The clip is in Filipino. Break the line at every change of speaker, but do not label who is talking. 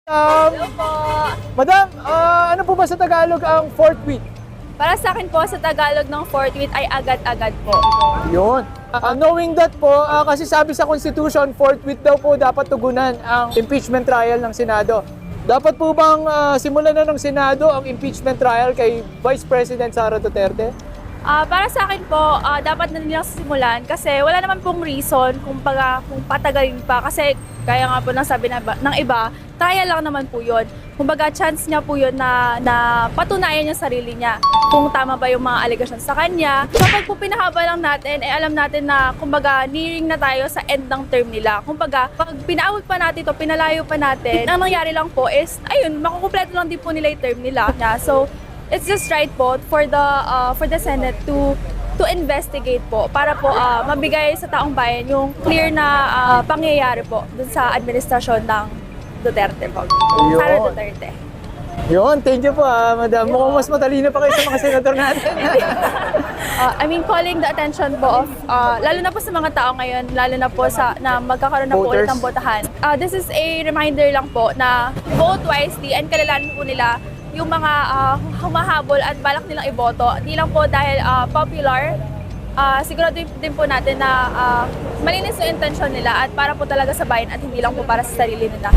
Hello po.
Madam, ano po ba sa Tagalog ang forthwith?
Para sa akin po, sa Tagalog ng forthwith ay agad-agad po.
Yun. Knowing that po, kasi sabi sa Constitution, forthwith daw po dapat tugunan ang impeachment trial ng Senado. Dapat po bang simulan na ng Senado ang impeachment trial kay Vice President Sara Duterte?
Para sa akin po, dapat na nilang simulan kasi wala naman pong reason kung patagalin pa. Kasi kaya nga po ng sabi ng iba, trial lang naman po yun. Kumbaga, chance niya po yun na patunayan niya sarili niya kung tama ba yung mga allegations sa kanya. Kapag po pinahaba lang natin, alam natin na kumbaga, nearing na tayo sa end ng term nila. Kumbaga, pag pinaawag pa natin ito, pinalayo pa natin, ang nangyari lang po is, ayun, makukumpleto lang din po nila yung term nila. So, it's just right po for the Senate to investigate po para po mabigay sa taong bayan yung clear na pangyayari po dun sa administrasyon ng Duterte po.
Yun.
Sara Duterte.
Yun, thank you po Madam. Mukhang mas matalino pa kayo sa mga senador natin.
Calling the attention po of, lalo na po sa mga tao ngayon, lalo na po na magkakaroon na po ulit ng botahan. This is a reminder lang po na vote wisely and kilalanin po nila yung mga humahabol at balak nilang iboto. Di lang po dahil popular, sigurado din po natin na malinis yung intention nila at para po talaga sa bayan at hindi lang po para sa sarili nila.